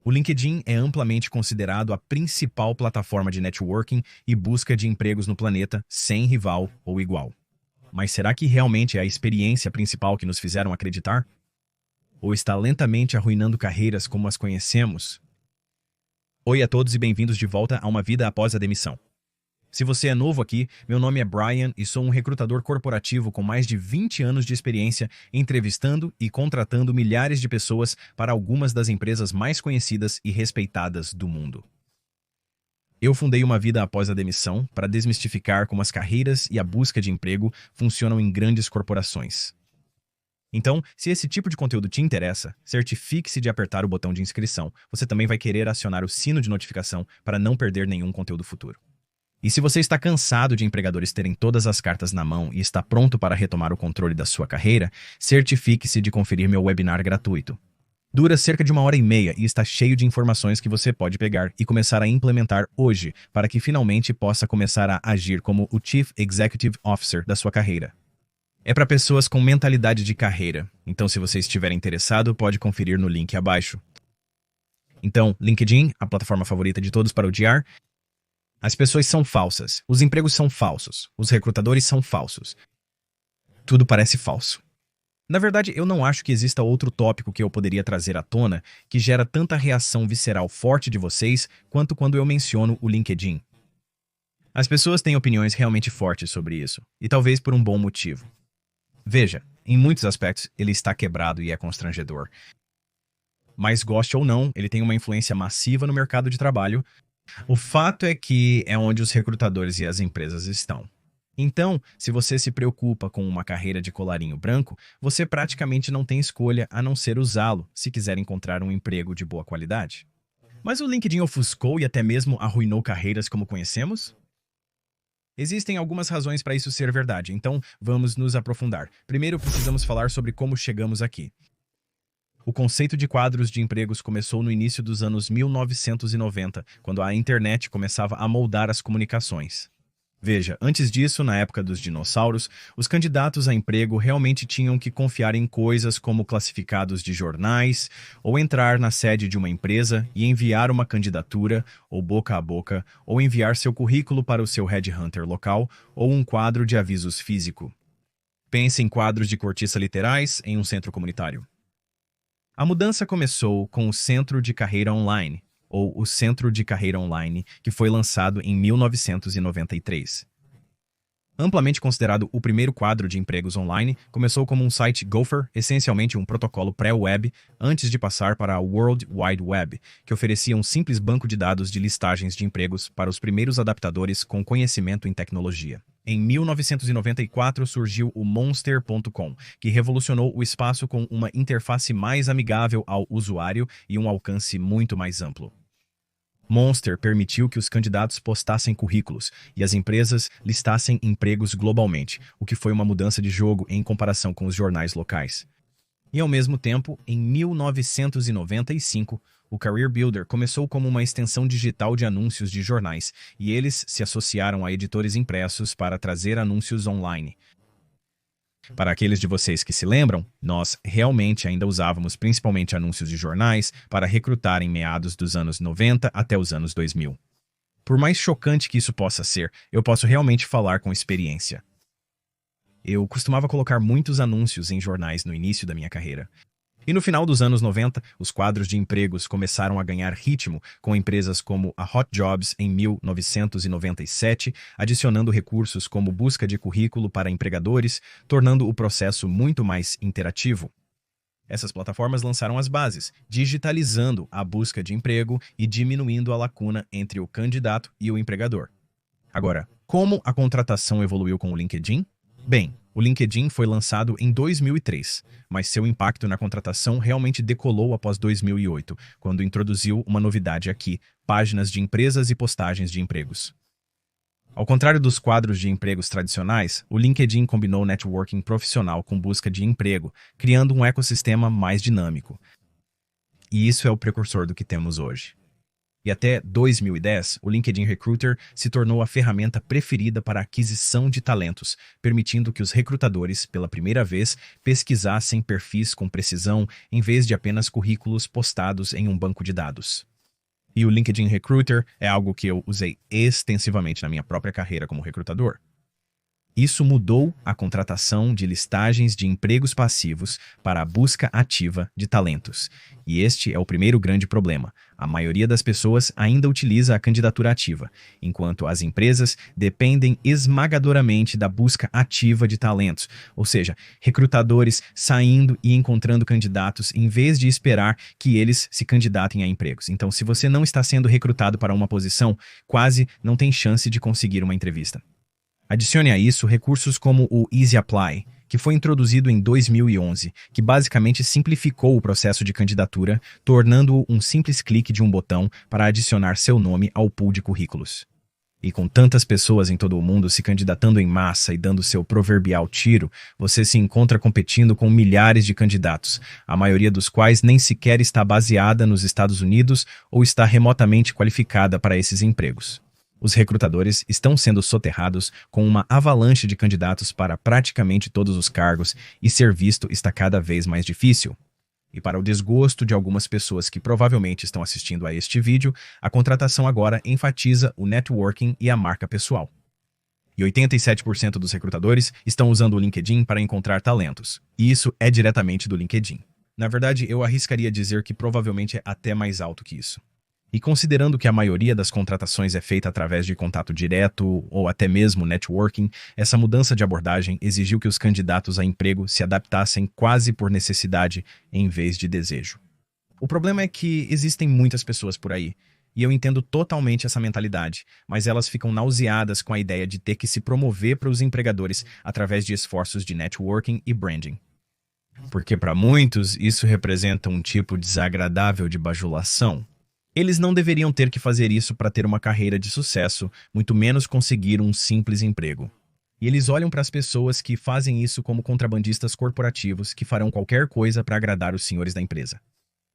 O LinkedIn é amplamente considerado a principal plataforma de networking e busca de empregos no planeta, sem rival ou igual. Mas será que realmente é a experiência principal que nos fizeram acreditar? Ou está lentamente arruinando carreiras como as conhecemos? Oi a todos e bem-vindos de volta a uma vida após a demissão. Se você é novo aqui, meu nome é Brian e sou um recrutador corporativo com mais de 20 anos de experiência entrevistando e contratando milhares de pessoas para algumas das empresas mais conhecidas e respeitadas do mundo. Eu fundei uma vida após a demissão para desmistificar como as carreiras e a busca de emprego funcionam em grandes corporações. Então, se esse tipo de conteúdo te interessa, certifique-se de apertar o botão de inscrição. Você também vai querer acionar o sino de notificação para não perder nenhum conteúdo futuro. E se você está cansado de empregadores terem todas as cartas na mão e está pronto para retomar o controle da sua carreira, certifique-se de conferir meu webinar gratuito. Dura cerca de 1h30 e está cheio de informações que você pode pegar e começar a implementar hoje para que finalmente possa começar a agir como o Chief Executive Officer da sua carreira. É para pessoas com mentalidade de carreira, então se você estiver interessado, pode conferir no link abaixo. Então, LinkedIn, a plataforma favorita de todos para odiar. As pessoas são falsas, os empregos são falsos, os recrutadores são falsos. Tudo parece falso. Na verdade, eu não acho que exista outro tópico que eu poderia trazer à tona que gera tanta reação visceral forte de vocês quanto quando eu menciono o LinkedIn. As pessoas têm opiniões realmente fortes sobre isso, e talvez por um bom motivo. Veja, em muitos aspectos, ele está quebrado e é constrangedor. Mas goste ou não, ele tem uma influência massiva no mercado de trabalho. O fato é que é onde os recrutadores e as empresas estão. Então, se você se preocupa com uma carreira de colarinho branco, você praticamente não tem escolha a não ser usá-lo se quiser encontrar um emprego de boa qualidade. Mas o LinkedIn ofuscou e até mesmo arruinou carreiras como conhecemos? Existem algumas razões para isso ser verdade, então vamos nos aprofundar. Primeiro, precisamos falar sobre como chegamos aqui. O conceito de quadros de empregos começou no início dos anos 1990, quando a internet começava a moldar as comunicações. Veja, antes disso, na época dos dinossauros, os candidatos a emprego realmente tinham que confiar em coisas como classificados de jornais, ou entrar na sede de uma empresa e enviar uma candidatura, ou boca a boca, ou enviar seu currículo para o seu headhunter local, ou um quadro de avisos físico. Pense em quadros de cortiça literais em um centro comunitário. A mudança começou com o Centro de Carreira Online, ou o Centro de Carreira Online, que foi lançado em 1993. Amplamente considerado o primeiro quadro de empregos online, começou como um site Gopher, essencialmente um protocolo pré-web, antes de passar para a World Wide Web, que oferecia um simples banco de dados de listagens de empregos para os primeiros adaptadores com conhecimento em tecnologia. Em 1994 surgiu o Monster.com, que revolucionou o espaço com uma interface mais amigável ao usuário e um alcance muito mais amplo. Monster permitiu que os candidatos postassem currículos e as empresas listassem empregos globalmente, o que foi uma mudança de jogo em comparação com os jornais locais. E ao mesmo tempo, em 1995, o Career Builder começou como uma extensão digital de anúncios de jornais, e eles se associaram a editores impressos para trazer anúncios online. Para aqueles de vocês que se lembram, nós realmente ainda usávamos principalmente anúncios de jornais para recrutar em meados dos anos 90 até os anos 2000. Por mais chocante que isso possa ser, eu posso realmente falar com experiência. Eu costumava colocar muitos anúncios em jornais no início da minha carreira. E no final dos anos 90, os quadros de empregos começaram a ganhar ritmo, com empresas como a Hot Jobs em 1997, adicionando recursos como busca de currículo para empregadores, tornando o processo muito mais interativo. Essas plataformas lançaram as bases, digitalizando a busca de emprego e diminuindo a lacuna entre o candidato e o empregador. Agora, como a contratação evoluiu com o LinkedIn? Bem, o LinkedIn foi lançado em 2003, mas seu impacto na contratação realmente decolou após 2008, quando introduziu uma novidade aqui: páginas de empresas e postagens de empregos. Ao contrário dos quadros de empregos tradicionais, o LinkedIn combinou networking profissional com busca de emprego, criando um ecossistema mais dinâmico. E isso é o precursor do que temos hoje. E até 2010, o LinkedIn Recruiter se tornou a ferramenta preferida para a aquisição de talentos, permitindo que os recrutadores, pela primeira vez, pesquisassem perfis com precisão em vez de apenas currículos postados em um banco de dados. E o LinkedIn Recruiter é algo que eu usei extensivamente na minha própria carreira como recrutador. Isso mudou a contratação de listagens de empregos passivos para a busca ativa de talentos. E este é o primeiro grande problema. A maioria das pessoas ainda utiliza a candidatura ativa, enquanto as empresas dependem esmagadoramente da busca ativa de talentos, ou seja, recrutadores saindo e encontrando candidatos em vez de esperar que eles se candidatem a empregos. Então, se você não está sendo recrutado para uma posição, quase não tem chance de conseguir uma entrevista. Adicione a isso recursos como o Easy Apply, que foi introduzido em 2011, que basicamente simplificou o processo de candidatura, tornando-o um simples clique de um botão para adicionar seu nome ao pool de currículos. E com tantas pessoas em todo o mundo se candidatando em massa e dando seu proverbial tiro, você se encontra competindo com milhares de candidatos, a maioria dos quais nem sequer está baseada nos Estados Unidos ou está remotamente qualificada para esses empregos. Os recrutadores estão sendo soterrados com uma avalanche de candidatos para praticamente todos os cargos e ser visto está cada vez mais difícil. E para o desgosto de algumas pessoas que provavelmente estão assistindo a este vídeo, a contratação agora enfatiza o networking e a marca pessoal. E 87% dos recrutadores estão usando o LinkedIn para encontrar talentos. E isso é diretamente do LinkedIn. Na verdade, eu arriscaria dizer que provavelmente é até mais alto que isso. E considerando que a maioria das contratações é feita através de contato direto ou até mesmo networking, essa mudança de abordagem exigiu que os candidatos a emprego se adaptassem quase por necessidade em vez de desejo. O problema é que existem muitas pessoas por aí, e eu entendo totalmente essa mentalidade, mas elas ficam nauseadas com a ideia de ter que se promover para os empregadores através de esforços de networking e branding. Porque para muitos isso representa um tipo desagradável de bajulação. Eles não deveriam ter que fazer isso para ter uma carreira de sucesso, muito menos conseguir um simples emprego. E eles olham para as pessoas que fazem isso como contrabandistas corporativos que farão qualquer coisa para agradar os senhores da empresa.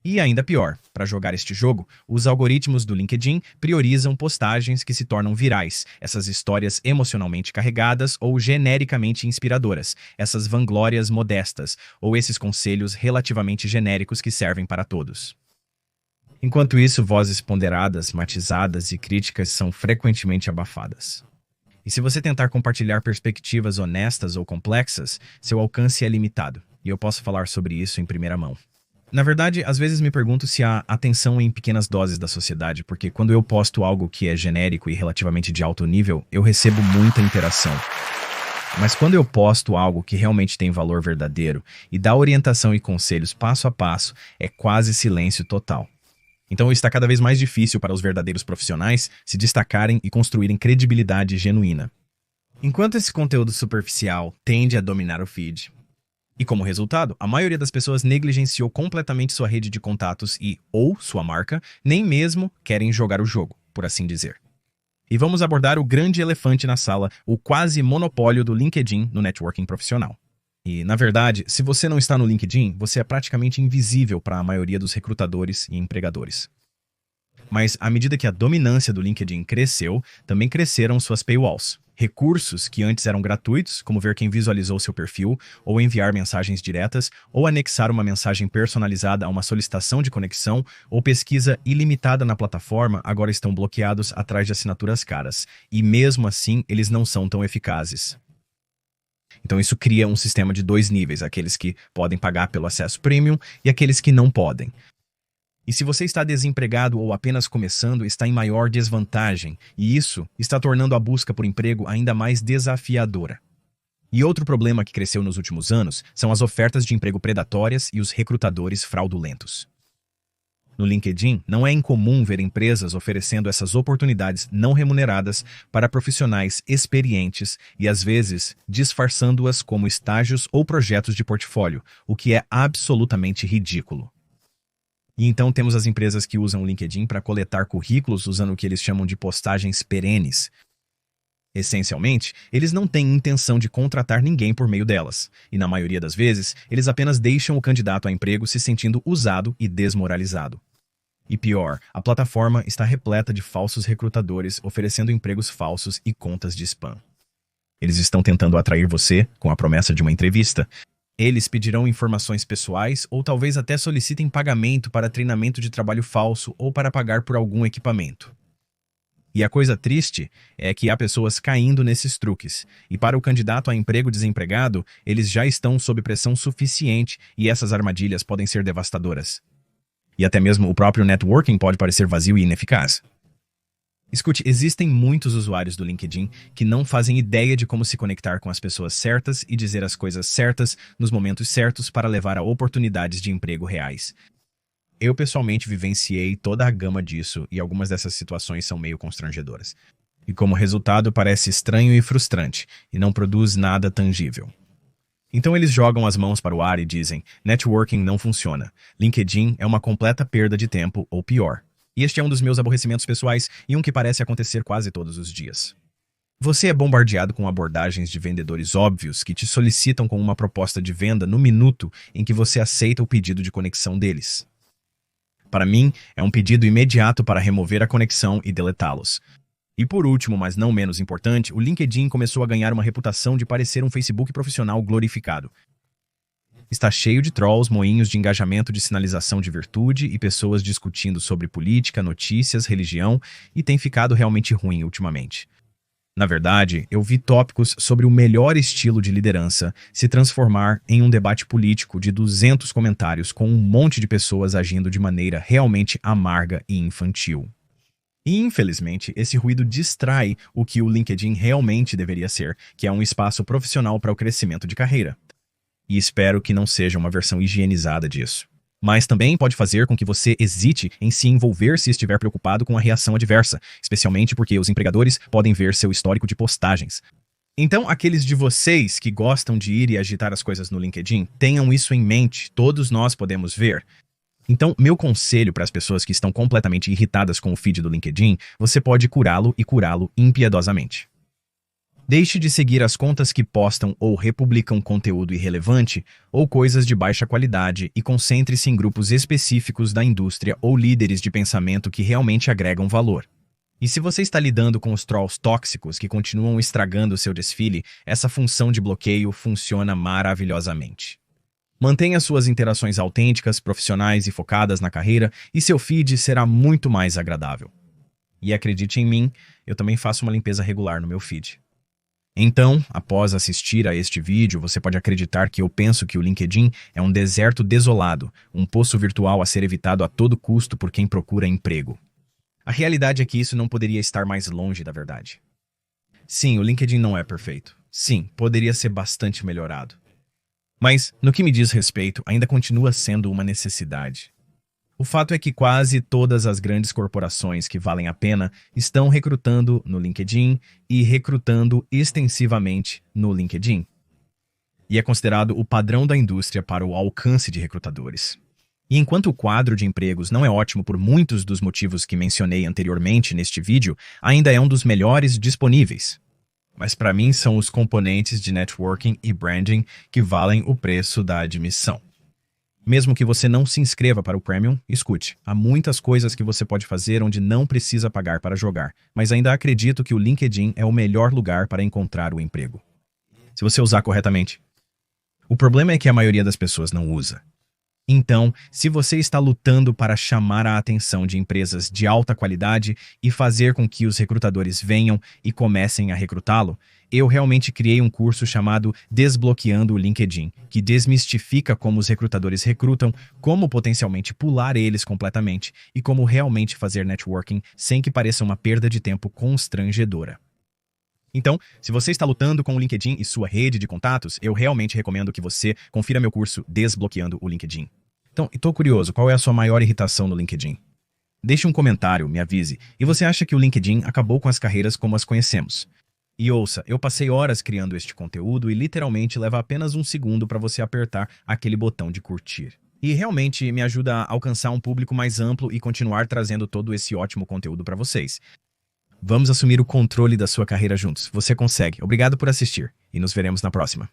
E ainda pior, para jogar este jogo, os algoritmos do LinkedIn priorizam postagens que se tornam virais, essas histórias emocionalmente carregadas ou genericamente inspiradoras, essas vanglórias modestas, ou esses conselhos relativamente genéricos que servem para todos. Enquanto isso, vozes ponderadas, matizadas e críticas são frequentemente abafadas. E se você tentar compartilhar perspectivas honestas ou complexas, seu alcance é limitado, e eu posso falar sobre isso em primeira mão. Na verdade, às vezes me pergunto se há atenção em pequenas doses da sociedade, porque quando eu posto algo que é genérico e relativamente de alto nível, eu recebo muita interação. Mas quando eu posto algo que realmente tem valor verdadeiro e dá orientação e conselhos passo a passo, é quase silêncio total. Então está cada vez mais difícil para os verdadeiros profissionais se destacarem e construírem credibilidade genuína. Enquanto esse conteúdo superficial tende a dominar o feed. E como resultado, a maioria das pessoas negligenciou completamente sua rede de contatos e, ou sua marca, nem mesmo querem jogar o jogo, por assim dizer. E vamos abordar o grande elefante na sala, o quase monopólio do LinkedIn no networking profissional. E, na verdade, se você não está no LinkedIn, você é praticamente invisível para a maioria dos recrutadores e empregadores. Mas, à medida que a dominância do LinkedIn cresceu, também cresceram suas paywalls. Recursos que antes eram gratuitos, como ver quem visualizou seu perfil, ou enviar mensagens diretas, ou anexar uma mensagem personalizada a uma solicitação de conexão, ou pesquisa ilimitada na plataforma, agora estão bloqueados atrás de assinaturas caras. E mesmo assim, eles não são tão eficazes. Então isso cria um sistema de dois níveis, aqueles que podem pagar pelo acesso premium e aqueles que não podem. E se você está desempregado ou apenas começando, está em maior desvantagem, e isso está tornando a busca por emprego ainda mais desafiadora. E outro problema que cresceu nos últimos anos são as ofertas de emprego predatórias e os recrutadores fraudulentos. No LinkedIn, não é incomum ver empresas oferecendo essas oportunidades não remuneradas para profissionais experientes e, às vezes, disfarçando-as como estágios ou projetos de portfólio, o que é absolutamente ridículo. E então temos as empresas que usam o LinkedIn para coletar currículos usando o que eles chamam de postagens perenes. Essencialmente, eles não têm intenção de contratar ninguém por meio delas, e na maioria das vezes, eles apenas deixam o candidato a emprego se sentindo usado e desmoralizado. E pior, a plataforma está repleta de falsos recrutadores oferecendo empregos falsos e contas de spam. Eles estão tentando atrair você com a promessa de uma entrevista. Eles pedirão informações pessoais ou talvez até solicitem pagamento para treinamento de trabalho falso ou para pagar por algum equipamento. E a coisa triste é que há pessoas caindo nesses truques, e para o candidato a emprego desempregado, eles já estão sob pressão suficiente e essas armadilhas podem ser devastadoras. E até mesmo o próprio networking pode parecer vazio e ineficaz. Escute, existem muitos usuários do LinkedIn que não fazem ideia de como se conectar com as pessoas certas e dizer as coisas certas nos momentos certos para levar a oportunidades de emprego reais. Eu pessoalmente vivenciei toda a gama disso e algumas dessas situações são meio constrangedoras. E como resultado parece estranho e frustrante e não produz nada tangível. Então eles jogam as mãos para o ar e dizem, networking não funciona, LinkedIn é uma completa perda de tempo ou pior. E este é um dos meus aborrecimentos pessoais e um que parece acontecer quase todos os dias. Você é bombardeado com abordagens de vendedores óbvios que te solicitam com uma proposta de venda no minuto em que você aceita o pedido de conexão deles. Para mim, é um pedido imediato para remover a conexão e deletá-los. E por último, mas não menos importante, o LinkedIn começou a ganhar uma reputação de parecer um Facebook profissional glorificado. Está cheio de trolls, moinhos de engajamento de sinalização de virtude e pessoas discutindo sobre política, notícias, religião e tem ficado realmente ruim ultimamente. Na verdade, eu vi tópicos sobre o melhor estilo de liderança se transformar em um debate político de 200 comentários com um monte de pessoas agindo de maneira realmente amarga e infantil. E, infelizmente, esse ruído distrai o que o LinkedIn realmente deveria ser, que é um espaço profissional para o crescimento de carreira. E espero que não seja uma versão higienizada disso. Mas também pode fazer com que você hesite em se envolver se estiver preocupado com a reação adversa, especialmente porque os empregadores podem ver seu histórico de postagens. Então, aqueles de vocês que gostam de ir e agitar as coisas no LinkedIn, tenham isso em mente, todos nós podemos ver. Então, meu conselho para as pessoas que estão completamente irritadas com o feed do LinkedIn, você pode curá-lo e curá-lo impiedosamente. Deixe de seguir as contas que postam ou republicam conteúdo irrelevante ou coisas de baixa qualidade e concentre-se em grupos específicos da indústria ou líderes de pensamento que realmente agregam valor. E se você está lidando com os trolls tóxicos que continuam estragando seu desfile, essa função de bloqueio funciona maravilhosamente. Mantenha suas interações autênticas, profissionais e focadas na carreira e seu feed será muito mais agradável. E acredite em mim, eu também faço uma limpeza regular no meu feed. Então, após assistir a este vídeo, você pode acreditar que eu penso que o LinkedIn é um deserto desolado, um poço virtual a ser evitado a todo custo por quem procura emprego. A realidade é que isso não poderia estar mais longe da verdade. Sim, o LinkedIn não é perfeito. Sim, poderia ser bastante melhorado. Mas, no que me diz respeito, ainda continua sendo uma necessidade. O fato é que quase todas as grandes corporações que valem a pena estão recrutando no LinkedIn e recrutando extensivamente no LinkedIn. E é considerado o padrão da indústria para o alcance de recrutadores. E enquanto o quadro de empregos não é ótimo por muitos dos motivos que mencionei anteriormente neste vídeo, ainda é um dos melhores disponíveis. Mas para mim são os componentes de networking e branding que valem o preço da admissão. Mesmo que você não se inscreva para o Premium, escute, há muitas coisas que você pode fazer onde não precisa pagar para jogar, mas ainda acredito que o LinkedIn é o melhor lugar para encontrar o emprego. Se você usar corretamente. O problema é que a maioria das pessoas não usa. Então, se você está lutando para chamar a atenção de empresas de alta qualidade e fazer com que os recrutadores venham e comecem a recrutá-lo, eu realmente criei um curso chamado Desbloqueando o LinkedIn, que desmistifica como os recrutadores recrutam, como potencialmente pular eles completamente e como realmente fazer networking sem que pareça uma perda de tempo constrangedora. Então, se você está lutando com o LinkedIn e sua rede de contatos, eu realmente recomendo que você confira meu curso Desbloqueando o LinkedIn. Então, estou curioso, qual é a sua maior irritação no LinkedIn? Deixe um comentário, me avise. E você acha que o LinkedIn acabou com as carreiras como as conhecemos? E ouça, eu passei horas criando este conteúdo e literalmente leva apenas um segundo para você apertar aquele botão de curtir. E realmente me ajuda a alcançar um público mais amplo e continuar trazendo todo esse ótimo conteúdo para vocês. Vamos assumir o controle da sua carreira juntos. Você consegue. Obrigado por assistir e nos veremos na próxima.